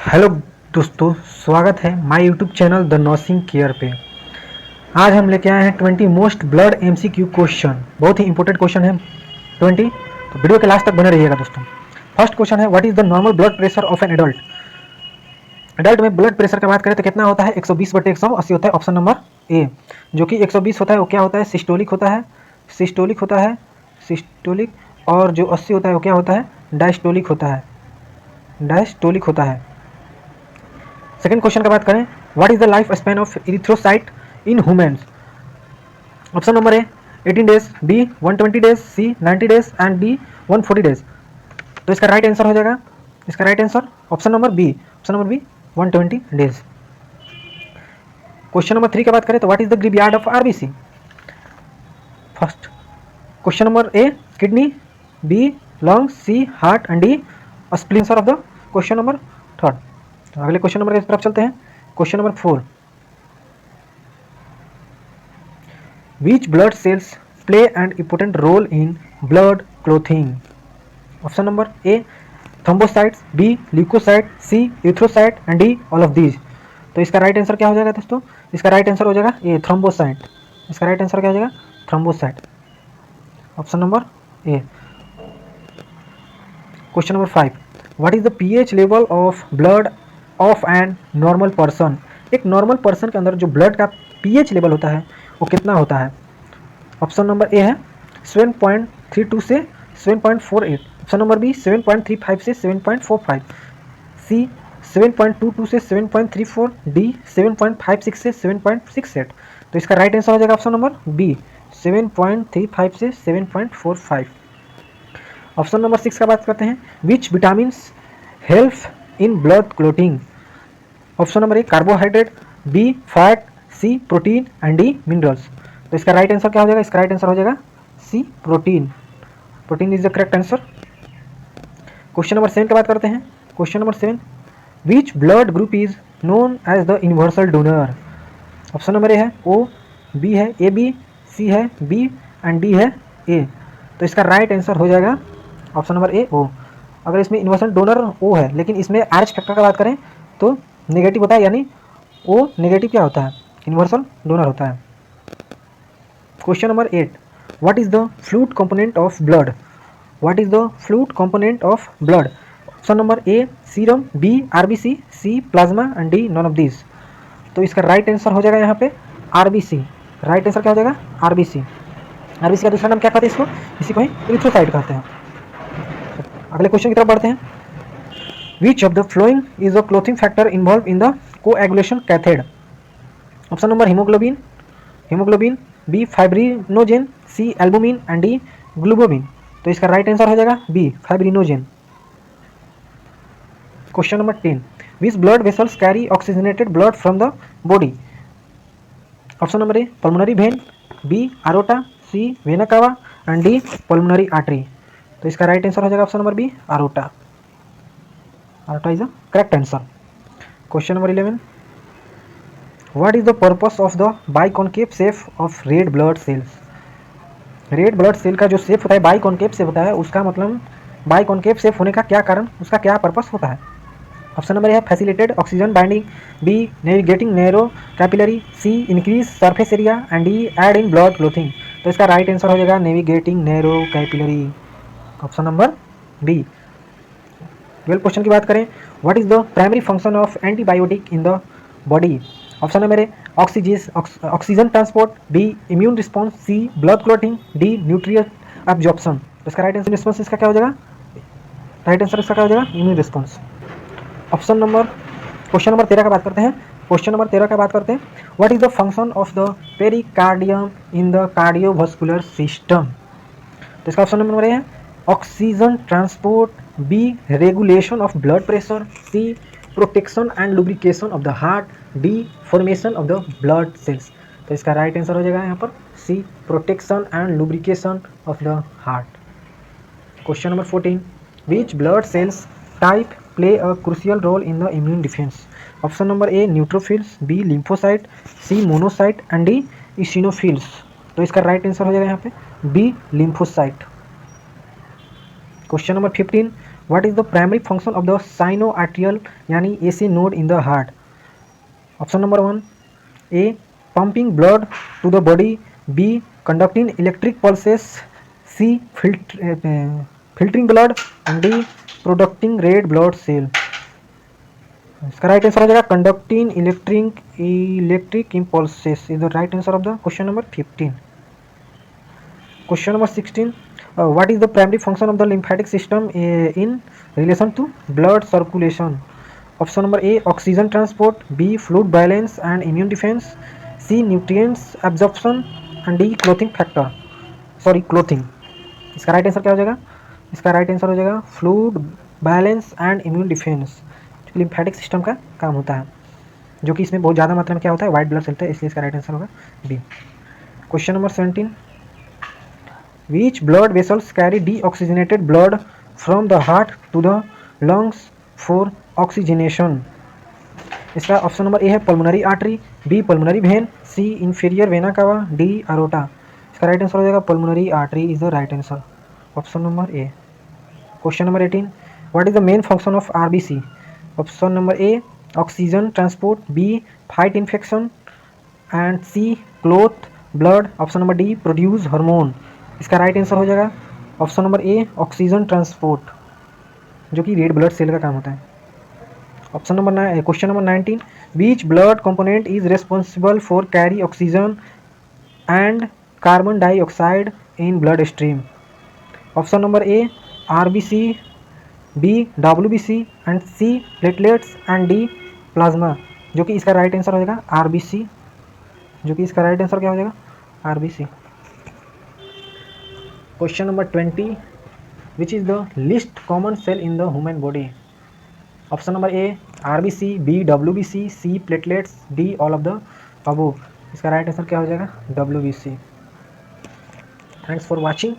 Hello दोस्तों, स्वागत है my YouTube channel the nursing care पे। आज हम लेके आए हैं 20 मोस्ट ब्लड एमसीक्यू क्वेश्चन। बहुत ही इंपॉर्टेंट क्वेश्चन है 20, तो वीडियो के लास्ट तक बने रहिएगा दोस्तों। फर्स्ट क्वेश्चन है, what is the normal blood pressure of an adult. Adult में ब्लड प्रेशर की बात करें तो कितना होता है? 120/180 होता है, ऑप्शन नंबर ए। जो कि 120 होता है वो क्या होता है? सिस्टोलिक होता है, सिस्टोलिक होता है, सिस्टोलिक। और जो 80 होता है वो क्या होता है? डायस्टोलिक होता है, डायस्टोलिक होता है। सेकंड क्वेश्चन का बात करें, what is the life span of erythrocyte in humans. Option number A 18 days, B 120 days, C 90 days and D 140 days. तो इसका राइट आंसर हो जाएगा, इसका right answer option number B, option number B 120 days. Question number 3 की बात करें तो what is the graveyard of RBC. First question number A kidney, B lung, C heart and D spleen. Answer of the question number third. अगले question number की तरफ चलते हैं। Question number 4, which blood cells play an important role in blood clothing. Option number A thrombocytes, B leucocyte, C erythrocyte and D all of these. तो इसका right answer क्या हो जाएगा दोस्तों? इसका राइट आंसर हो जाएगा ए थ्रोम्बोसाइट। इसका राइट आंसर क्या हो जाएगा? Thrombocyte, option number A. Question number 5, what is the pH level of blood of an normal person. एक नॉर्मल पर्सन के अंदर जो ब्लड का पीएच लेवल होता है वो कितना होता है? ऑप्शन नंबर ए है 7.32 से 7.48, ऑप्शन नंबर बी 7.35 से 7.45, सी 7.22 से 7.34, डी 7.56 से 7.68। तो इसका राइट आंसर हो जाएगा ऑप्शन नंबर बी 7.35 से 7.45। ऑप्शन नंबर 6 का बात करते हैं, which vitamin help in blood clotting. Option number A carbohydrate, B fat, C protein and D minerals. तो इसका राइट आंसर क्या हो जाएगा? इसका राइट आंसर हो जाएगा C protein, protein is the correct answer. Question number 7 की बात करते हैं। Question number 7, which blood group is known as the universal donor. Option number A है ओ, बी है ए बी, सी है बी एंड डी है ए। तो इसका राइट आंसर हो जाएगा ऑप्शन नंबर ए ओ। अगर इसमें यूनिवर्सल डोनर ओ है लेकिन इसमें आरएच फैक्टर का बात करें तो नेगेटिव होता है, यानी ओ नेगेटिव क्या होता है? यूनिवर्सल डोनर होता है। Question number 8, what is the fluid component of blood. What is the fluid component of blood. Option number A serum, B RBC, C plasma and D none of this. तो इसका right answer हो जाएगा यहाँ पे RBC. Right answer क्या हो जाएगा? RBC. RBC का दूसरा नाम क्या कहते हैं इसको? इसी को ही इरिथ्रोसाइट कहते हैं। अगले क्वेश्चन की तरफ बढ़ते हैं। Which of the following is the clotting factor involve in the coagulation cascade. Option number haemoglobin, haemoglobin, B fibrinogen, C albumin and D globulin. तो इसका राइट आंसर हो जाएगा B fibrinogen. Question number 10, which blood vessels carry oxygenated blood from the body. Option number A pulmonary vein, B aorta, C vena cava and D pulmonary artery. तो इसका right answer हो जाएगा option number B aorta. Aorta is the correct answer. Question number 11, what is the purpose of the biconcave shape of red blood cells. Red blood cell का जो shape होता है बाइकॉन्केव shape होता है, उसका मतलब बाइकॉन्केव शेप होने का क्या कारण, उसका क्या पर्पस होता है? ऑप्शन नंबर ए है facilitated oxygen binding, B navigating narrow capillary, C increase surface area and D aid in blood clotting. तो इसका राइट आंसर हो जाएगा navigating narrow capillary, option number B. 12 question की बात करें, what is the primary function of antibiotic in the body. Option number A oxygen transport, B immune response, C blood clotting, D nutrient absorption. तो इसका right answer response इसका क्या हो जाएगा? Right answer इसका क्या हो जाएगा? Immune response. Option number question number 13 का बात करते हैं। क्वेश्चन नंबर 13 का बात करते हैं, what is the function of the pericardium in the cardiovascular system. तो इसका ऑप्शन नंबर ए है oxygen transport, B regulation of blood pressure, C protection and lubrication of the heart, D formation of the blood cells. तो इसका right answer हो जाएगा यहाँ पर C protection and lubrication of the heart. Question number 14, which blood cells type play a crucial role in the immune defence. Option number A neutrophils, B lymphocyte, C monocyte and D eosinophils. तो इसका right answer हो जाएगा यहाँ पे B lymphocyte. Question number 15, what is the primary function of the sinoatrial यानी AC node in the heart? Option number 1 A pumping blood to the body, b conducting electric pulses, c filtering blood and d producing red blood cell. इसका right answer हो जाएगा conducting electric impulses is the right answer of the question number 15. Question number 16, what is the primary function of the lymphatic system in relation to blood circulation? Option number A oxygen transport, B fluid balance and immune defense, C nutrients absorption and D clotting factor, sorry clotting. इसका right answer क्या हो जाएगा? इसका right answer हो जाएगा fluid balance and immune defence, जो lymphatic system का काम होता है, जो कि इसमें बहुत ज़्यादा मात्रा में क्या होता है, वाइट ब्लड सेल होता है, इसलिए इसका राइट आंसर होगा B. Question number 17, which blood vessels carry deoxygenated blood from the heart to the lungs for oxygenation? इसका ऑप्शन नंबर ए है pulmonary artery, B pulmonary vein, C inferior vena cava, D aorta. इसका right answer हो जाएगा pulmonary artery is the right answer, option number A. Question number 18, what is the main function of RBC? Option number A oxygen transport, B fight infection and C clot blood, option number D produce hormone. इसका right answer हो जाएगा option number A oxygen transport, जो कि red blood cell का काम होता है. Option number question number 19, which blood component is responsible for carry oxygen and carbon dioxide in blood stream? Option number A RBC, B WBC and C platelets and D plasma, जो कि इसका right answer हो जाएगा RBC, जो कि इसका right answer क्या हो जाएगा RBC. Question number 20, which is the least common cell in the human body? Option number A RBC, B WBC, C platelets, D all of the above. इसका right answer क्या हो जाएगा डब्ल्यूबीसी. Thanks for watching.